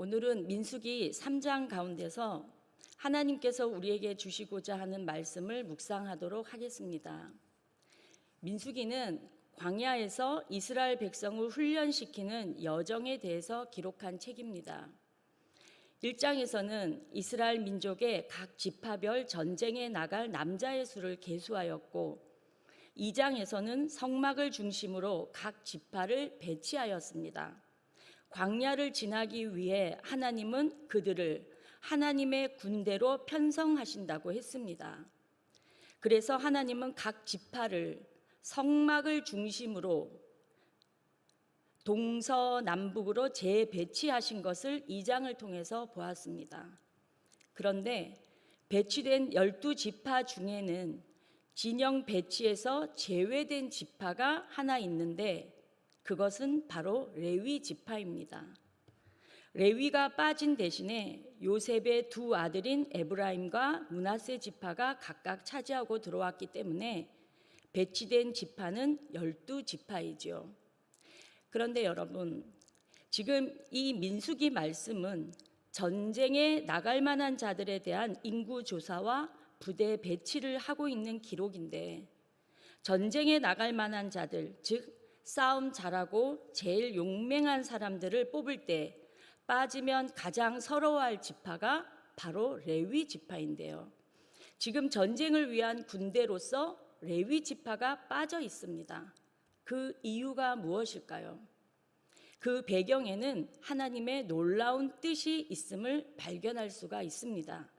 오늘은 민수기 3장 가운데서 하나님께서 우리에게 주시고자 하는 말씀을 묵상하도록 하겠습니다. 민수기는 광야에서 이스라엘 백성을 훈련시키는 여정에 대해서 기록한 책입니다. 1장에서는 이스라엘 민족의 각 지파별 전쟁에 나갈 남자의 수를 계수하였고 2장에서는 성막을 중심으로 각 지파를 배치하였습니다. 광야를 지나기 위해 하나님은 그들을 하나님의 군대로 편성하신다고 했습니다. 그래서 하나님은 각 지파를 성막을 중심으로 동서남북으로 재배치하신 것을 2장을 통해서 보았습니다. 그런데 배치된 12지파 중에는 진영 배치에서 제외된 지파가 하나 있는데 그것은 바로 레위 지파입니다. 레위가 빠진 대신에 요셉의 두 아들인 에브라임과 므낫세 지파가 각각 차지하고 들어왔기 때문에 배치된 지파는 12지파이죠. 그런데 여러분, 지금 이 민수기 말씀은 전쟁에 나갈 만한 자들에 대한 인구 조사와 부대 배치를 하고 있는 기록인데 전쟁에 나갈 만한 자들, 즉 싸움 잘하고 제일 용맹한 사람들을 뽑을 때 빠지면 가장 서러워할 지파가 바로 레위 지파인데요. 지금 전쟁을 위한 군대로서 레위 지파가 빠져 있습니다. 그 이유가 무엇일까요? 그 배경에는 하나님의 놀라운 뜻이 있음을 발견할 수가 있습니다.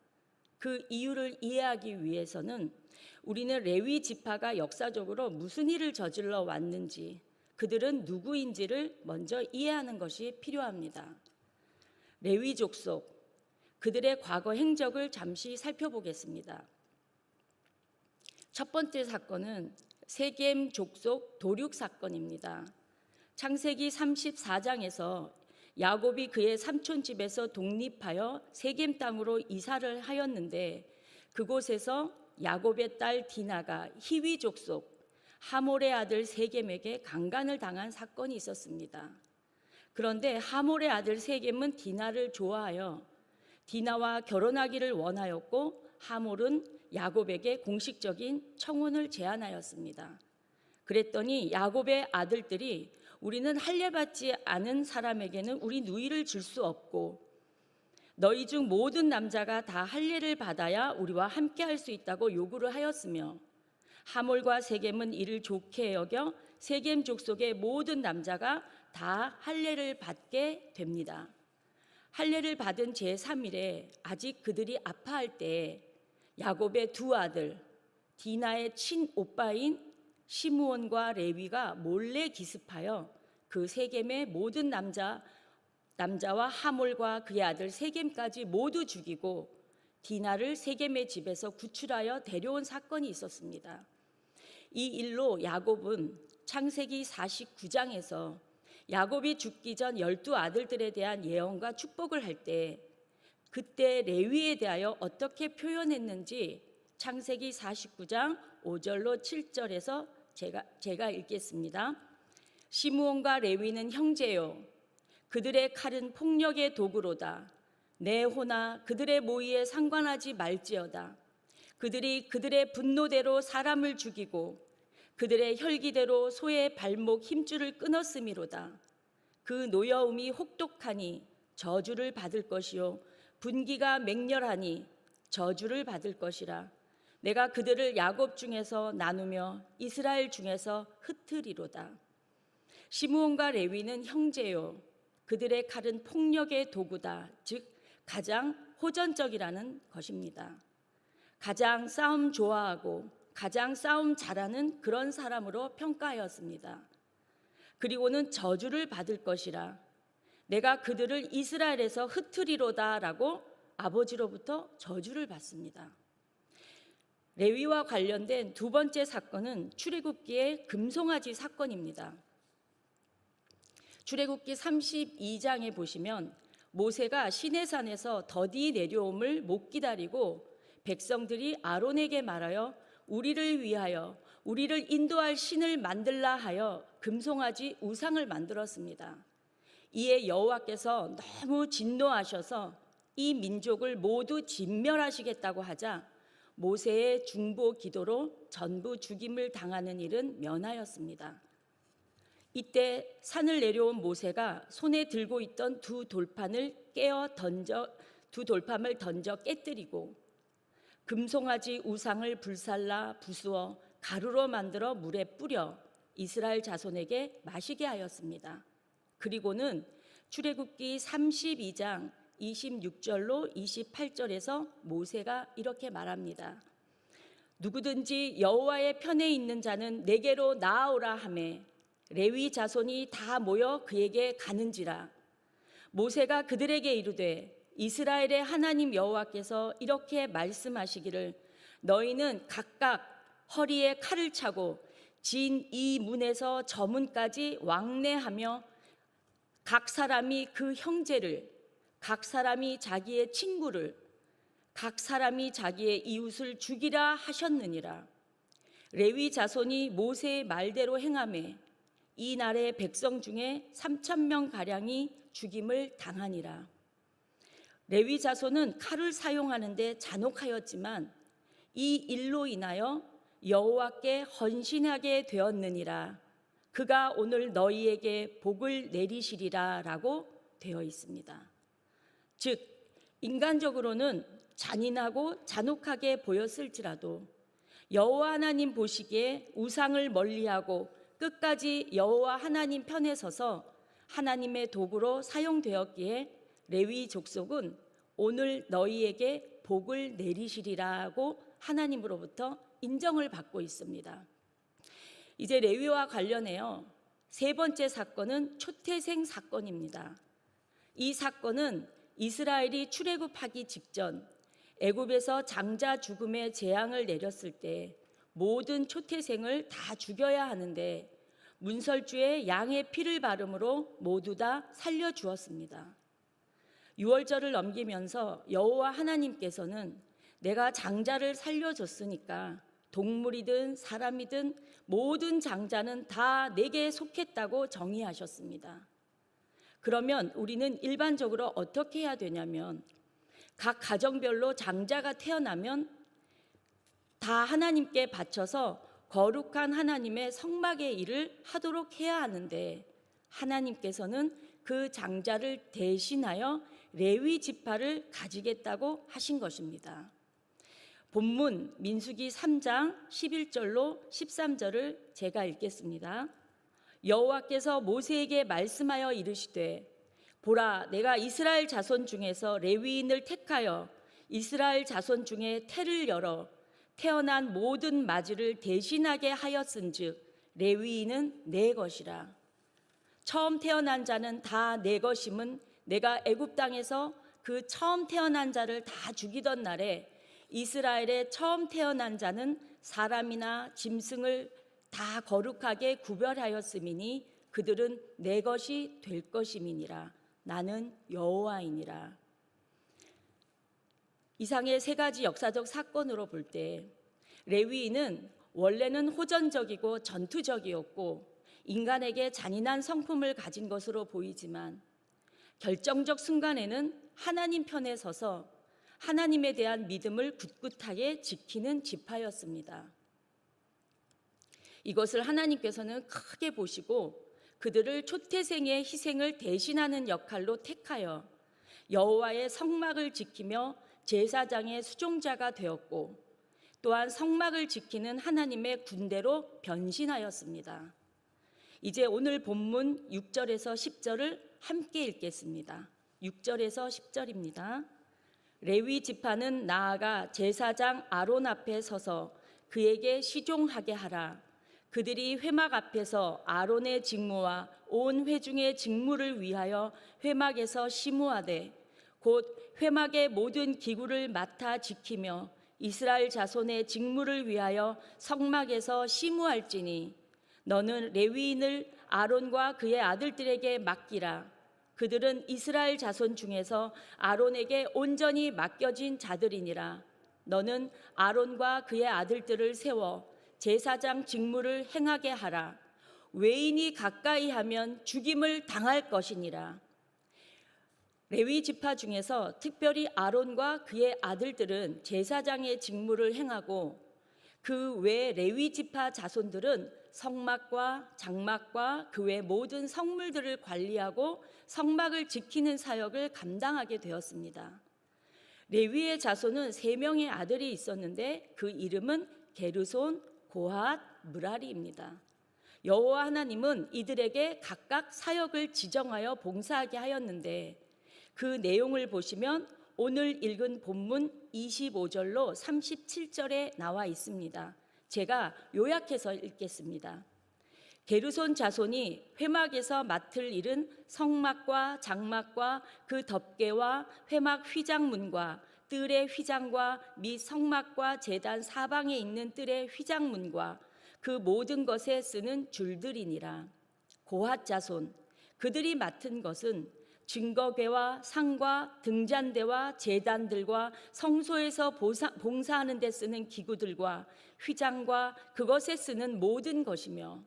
그 이유를 이해하기 위해서는 우리는 레위 지파가 역사적으로 무슨 일을 저질러 왔는지, 그들은 누구인지를 먼저 이해하는 것이 필요합니다. 레위 족속, 그들의 과거 행적을 잠시 살펴보겠습니다. 첫 번째 사건은 세겜 족속 도륙 사건입니다. 창세기 34장에서 야곱이 그의 삼촌 집에서 독립하여 세겜 땅으로 이사를 하였는데 그곳에서 야곱의 딸 디나가 히위 족속 하몰의 아들 세겜에게 강간을 당한 사건이 있었습니다. 그런데 하몰의 아들 세겜은 디나를 좋아하여 디나와 결혼하기를 원하였고 하몰은 야곱에게 공식적인 청혼을 제안하였습니다. 그랬더니 야곱의 아들들이 우리는 할례받지 않은 사람에게는 우리 누이를 줄 수 없고 너희 중 모든 남자가 다 할례를 받아야 우리와 함께 할 수 있다고 요구를 하였으며 하몰과 세겜은 이를 좋게 여겨 세겜 족속의 모든 남자가 다 할례를 받게 됩니다. 할례를 받은 제3일에 아직 그들이 아파할 때에 야곱의 두 아들 디나의 친오빠인 시므온과 레위가 몰래 기습하여 그 세겜의 모든 남자와 하몰과 그의 아들 세겜까지 모두 죽이고 디나를 세겜의 집에서 구출하여 데려온 사건이 있었습니다. 이 일로 야곱은 창세기 49장에서 야곱이 죽기 전 12아들들에 대한 예언과 축복을 할 때 그때 레위에 대하여 어떻게 표현했는지 창세기 49장 5절로 7절에서 제가 읽겠습니다. 시므온과 레위는 형제요 그들의 칼은 폭력의 도구로다. 내 호나 그들의 모의에 상관하지 말지어다. 그들이 그들의 분노대로 사람을 죽이고 그들의 혈기대로 소의 발목 힘줄을 끊었음이로다. 그 노여움이 혹독하니 저주를 받을 것이요 분기가 맹렬하니 저주를 받을 것이라. 내가 그들을 야곱 중에서 나누며 이스라엘 중에서 흩으리로다. 시므온과 레위는 형제요 그들의 칼은 폭력의 도구다. 즉 가장 호전적이라는 것입니다. 가장 싸움 좋아하고 가장 싸움 잘하는 그런 사람으로 평가하였습니다. 그리고는 저주를 받을 것이라. 내가 그들을 이스라엘에서 흩으리로다 라고 아버지로부터 저주를 받습니다. 레위와 관련된 두 번째 사건은 출애굽기의 금송아지 사건입니다. 출애굽기 32장에 보시면 모세가 시내산에서 더디 내려옴을 못 기다리고 백성들이 아론에게 말하여 우리를 위하여 우리를 인도할 신을 만들라 하여 금송아지 우상을 만들었습니다. 이에 여호와께서 너무 진노하셔서 이 민족을 모두 진멸하시겠다고 하자 모세의 중보 기도로 전부 죽임을 당하는 일은 면하였습니다. 이때 산을 내려온 모세가 손에 들고 있던 두 돌판을 던져 깨뜨리고 금송아지 우상을 불살라 부수어 가루로 만들어 물에 뿌려 이스라엘 자손에게 마시게 하였습니다. 그리고는 출애굽기 32장 26절로 28절에서 모세가 이렇게 말합니다. 누구든지 여호와의 편에 있는 자는 내게로 나아오라 하매 레위 자손이 다 모여 그에게 가는지라. 모세가 그들에게 이르되 이스라엘의 하나님 여호와께서 이렇게 말씀하시기를 너희는 각각 허리에 칼을 차고 진 이 문에서 저 문까지 왕래하며 각 사람이 그 형제를, 각 사람이 자기의 친구를, 각 사람이 자기의 이웃을 죽이라 하셨느니라. 레위 자손이 모세의 말대로 행하매 이 날의 백성 중에 3,000명 가량이 죽임을 당하니라. 레위 자손은 칼을 사용하는데 잔혹하였지만 이 일로 인하여 여호와께 헌신하게 되었느니라. 그가 오늘 너희에게 복을 내리시리라 라고 되어 있습니다. 즉 인간적으로는 잔인하고 잔혹하게 보였을지라도 여호와 하나님 보시기에 우상을 멀리하고 끝까지 여호와 하나님 편에 서서 하나님의 도구로 사용되었기에 레위 족속은 오늘 너희에게 복을 내리시리라고 하나님으로부터 인정을 받고 있습니다. 이제 레위와 관련해요. 세 번째 사건은 초태생 사건입니다. 이 사건은 이스라엘이 출애굽하기 직전 애굽에서 장자 죽음의 재앙을 내렸을 때 모든 초태생을 다 죽여야 하는데 문설주에 양의 피를 바름으로 모두 다 살려주었습니다. 유월절을 넘기면서 여호와 하나님께서는 내가 장자를 살려줬으니까 동물이든 사람이든 모든 장자는 다 내게 속했다고 정의하셨습니다. 그러면 우리는 일반적으로 어떻게 해야 되냐면 각 가정별로 장자가 태어나면 다 하나님께 바쳐서 거룩한 하나님의 성막의 일을 하도록 해야 하는데 하나님께서는 그 장자를 대신하여 레위 지파를 가지겠다고 하신 것입니다. 본문 민수기 3장 11절로 13절을 제가 읽겠습니다. 여호와께서 모세에게 말씀하여 이르시되 보라 내가 이스라엘 자손 중에서 레위인을 택하여 이스라엘 자손 중에 태를 열어 태어난 모든 마지를 대신하게 하였은즉 레위인은 내 것이라. 처음 태어난 자는 다 내 것임은 내가 애굽 땅에서 그 처음 태어난 자를 다 죽이던 날에 이스라엘의 처음 태어난 자는 사람이나 짐승을 다 거룩하게 구별하였음이니 그들은 내 것이 될 것임이니라. 나는 여호와이니라. 이상의 세 가지 역사적 사건으로 볼 때 레위인은 원래는 호전적이고 전투적이었고 인간에게 잔인한 성품을 가진 것으로 보이지만 결정적 순간에는 하나님 편에 서서 하나님에 대한 믿음을 굳굳하게 지키는 지파였습니다. 이것을 하나님께서는 크게 보시고 그들을 초태생의 희생을 대신하는 역할로 택하여 여호와의 성막을 지키며 제사장의 수종자가 되었고 또한 성막을 지키는 하나님의 군대로 변신하였습니다. 이제 오늘 본문 6절에서 10절을 함께 읽겠습니다. 6절에서 10절입니다. 레위 지파는 나아가 제사장 아론 앞에 서서 그에게 시종하게 하라. 그들이 회막 앞에서 아론의 직무와 온 회중의 직무를 위하여 회막에서 심우하되 곧 회막의 모든 기구를 맡아 지키며 이스라엘 자손의 직무를 위하여 성막에서 심우할지니 너는 레위인을 아론과 그의 아들들에게 맡기라. 그들은 이스라엘 자손 중에서 아론에게 온전히 맡겨진 자들이니라. 너는 아론과 그의 아들들을 세워 제사장 직무를 행하게 하라. 외인이 가까이 하면 죽임을 당할 것이니라. 레위 지파 중에서 특별히 아론과 그의 아들들은 제사장의 직무를 행하고 그 외 레위 지파 자손들은 성막과 장막과 그 외 모든 성물들을 관리하고 성막을 지키는 사역을 감당하게 되었습니다. 레위의 자손은 3명의 아들이 있었는데 그 이름은 게르손, 고핫, 므라리입니다. 여호와 하나님은 이들에게 각각 사역을 지정하여 봉사하게 하였는데 그 내용을 보시면 오늘 읽은 본문 25절로 37절에 나와 있습니다. 제가 요약해서 읽겠습니다. 게르손 자손이 회막에서 맡을 일은 성막과 장막과 그 덮개와 회막 휘장문과 뜰의 휘장과 및 성막과 제단 사방에 있는 뜰의 휘장문과 그 모든 것에 쓰는 줄들이니라. 고핫 자손, 그들이 맡은 것은 증거궤와 상과 등잔대와 제단들과 성소에서 봉사하는 데 쓰는 기구들과 휘장과 그것에 쓰는 모든 것이며,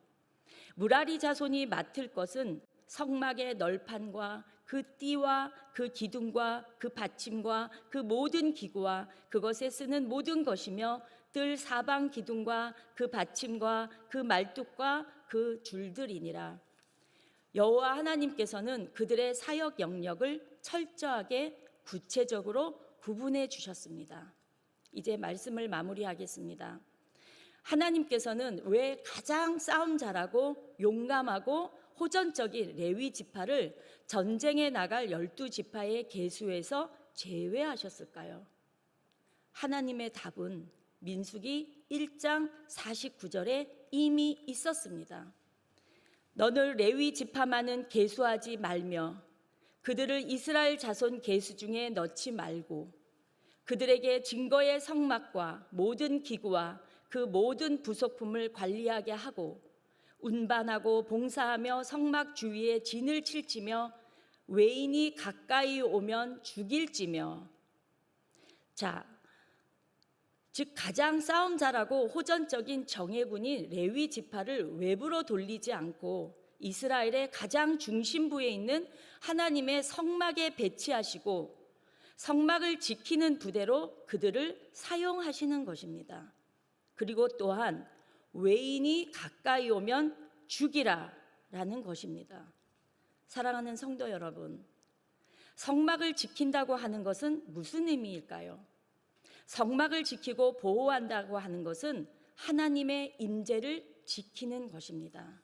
무라리 자손이 맡을 것은 성막의 널판과 그 띠와 그 기둥과 그 받침과 그 모든 기구와 그것에 쓰는 모든 것이며, 뜰 사방 기둥과 그 받침과 그 말뚝과 그 줄들이니라. 여호와 하나님께서는 그들의 사역 영역을 철저하게 구체적으로 구분해 주셨습니다. 이제 말씀을 마무리하겠습니다. 하나님께서는 왜 가장 싸움 잘하고 용감하고 호전적인 레위 지파를 전쟁에 나갈 12지파의 계수에서 제외하셨을까요? 하나님의 답은 민수기 1장 49절에 이미 있었습니다. 너는 레위 지파만은 계수하지 말며 그들을 이스라엘 자손 계수 중에 넣지 말고 그들에게 증거의 성막과 모든 기구와 그 모든 부속품을 관리하게 하고 운반하고 봉사하며 성막 주위에 진을 칠지며 외인이 가까이 오면 죽일지며. 즉 가장 싸움 잘하고 호전적인 정예군인 레위 지파를 외부로 돌리지 않고 이스라엘의 가장 중심부에 있는 하나님의 성막에 배치하시고 성막을 지키는 부대로 그들을 사용하시는 것입니다. 그리고 또한 외인이 가까이 오면 죽이라라는 것입니다. 사랑하는 성도 여러분, 성막을 지킨다고 하는 것은 무슨 의미일까요? 성막을 지키고 보호한다고 하는 것은 하나님의 임재를 지키는 것입니다.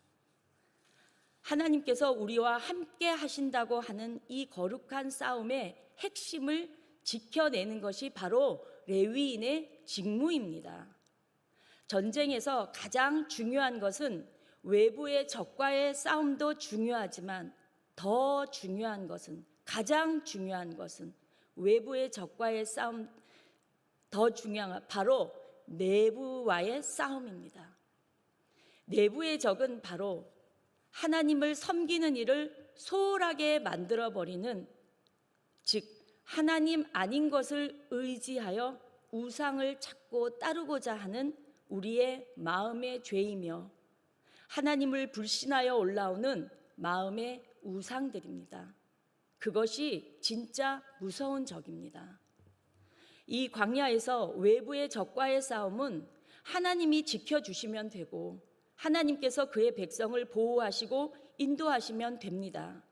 하나님께서 우리와 함께 하신다고 하는 이 거룩한 싸움의 핵심을 지켜내는 것이 바로 레위인의 직무입니다. 전쟁에서 가장 중요한 것은 외부의 적과의 싸움도 중요하지만 더 중요한 것은, 가장 중요한 것은 외부의 적과의 싸움, 더 중요한 바로 내부와의 싸움입니다. 내부의 적은 바로 하나님을 섬기는 일을 소홀하게 만들어버리는, 즉 하나님 아닌 것을 의지하여 우상을 찾고 따르고자 하는 우리의 마음의 죄이며 하나님을 불신하여 올라오는 마음의 우상들입니다. 그것이 진짜 무서운 적입니다. 이 광야에서 외부의 적과의 싸움은 하나님이 지켜주시면 되고 하나님께서 그의 백성을 보호하시고 인도하시면 됩니다.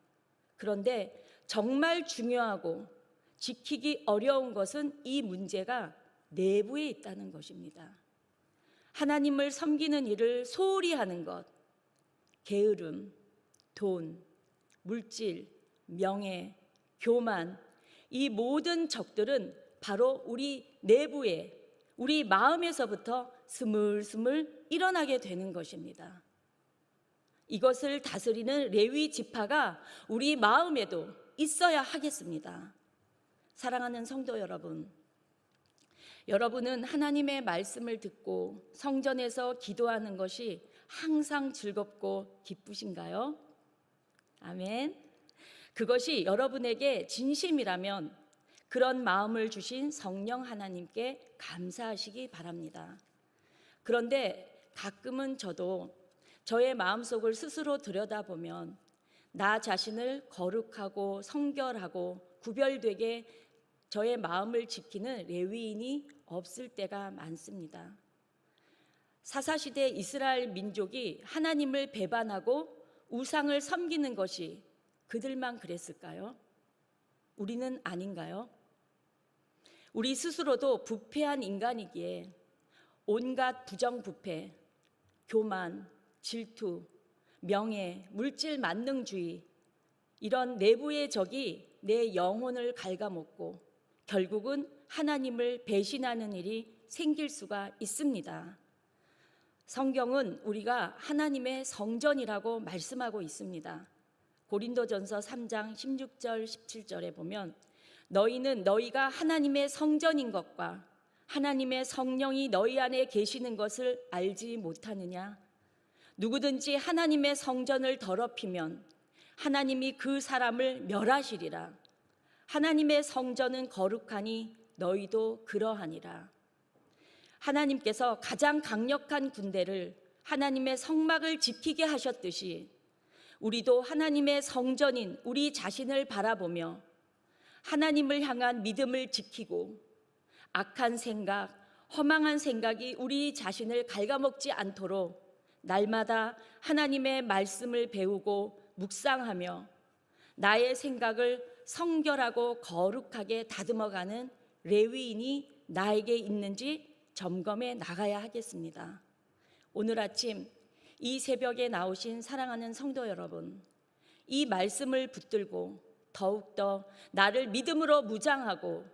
그런데 정말 중요하고 지키기 어려운 것은 이 문제가 내부에 있다는 것입니다. 하나님을 섬기는 일을 소홀히 하는 것, 게으름, 돈, 물질, 명예, 교만, 이 모든 적들은 바로 우리 내부에, 우리 마음에서부터 스물스물 일어나게 되는 것입니다. 이것을 다스리는 레위 지파가 우리 마음에도 있어야 하겠습니다. 사랑하는 성도 여러분, 여러분은 하나님의 말씀을 듣고 성전에서 기도하는 것이 항상 즐겁고 기쁘신가요? 아멘. 그것이 여러분에게 진심이라면 그런 마음을 주신 성령 하나님께 감사하시기 바랍니다. 그런데 가끔은 저도 저의 마음속을 스스로 들여다보면 나 자신을 거룩하고 성결하고 구별되게 저의 마음을 지키는 레위인이 없을 때가 많습니다. 사사시대 이스라엘 민족이 하나님을 배반하고 우상을 섬기는 것이 그들만 그랬을까요? 우리는 아닌가요? 우리 스스로도 부패한 인간이기에 온갖 부정부패, 교만, 질투, 명예, 물질 만능주의 이런 내부의 적이 내 영혼을 갉아먹고 결국은 하나님을 배신하는 일이 생길 수가 있습니다. 성경은 우리가 하나님의 성전이라고 말씀하고 있습니다. 고린도전서 3장 16절 17절에 보면 너희는 너희가 하나님의 성전인 것과 하나님의 성령이 너희 안에 계시는 것을 알지 못하느냐? 누구든지 하나님의 성전을 더럽히면 하나님이 그 사람을 멸하시리라. 하나님의 성전은 거룩하니 너희도 그러하니라. 하나님께서 가장 강력한 군대를 하나님의 성막을 지키게 하셨듯이 우리도 하나님의 성전인 우리 자신을 바라보며 하나님을 향한 믿음을 지키고 악한 생각, 허망한 생각이 우리 자신을 갉아먹지 않도록 날마다 하나님의 말씀을 배우고 묵상하며 나의 생각을 성결하고 거룩하게 다듬어가는 레위인이 나에게 있는지 점검해 나가야 하겠습니다. 오늘 아침 이 새벽에 나오신 사랑하는 성도 여러분, 이 말씀을 붙들고 더욱더 나를 믿음으로 무장하고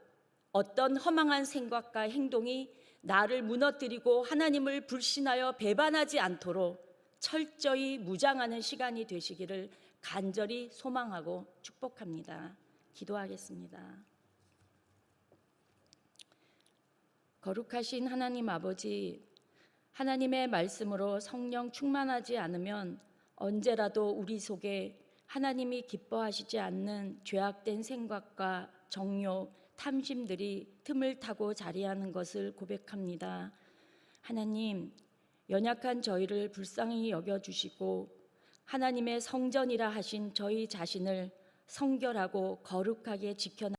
어떤 허망한 생각과 행동이 나를 무너뜨리고 하나님을 불신하여 배반하지 않도록 철저히 무장하는 시간이 되시기를 간절히 소망하고 축복합니다. 기도하겠습니다. 거룩하신 하나님 아버지, 하나님의 말씀으로 성령 충만하지 않으면 언제라도 우리 속에 하나님이 기뻐하시지 않는 죄악된 생각과 정욕, 탐심들이 틈을 타고 자리하는 것을 고백합니다. 하나님, 연약한 저희를 불쌍히 여겨주시고 하나님의 성전이라 하신 저희 자신을 성결하고 거룩하게 지켜나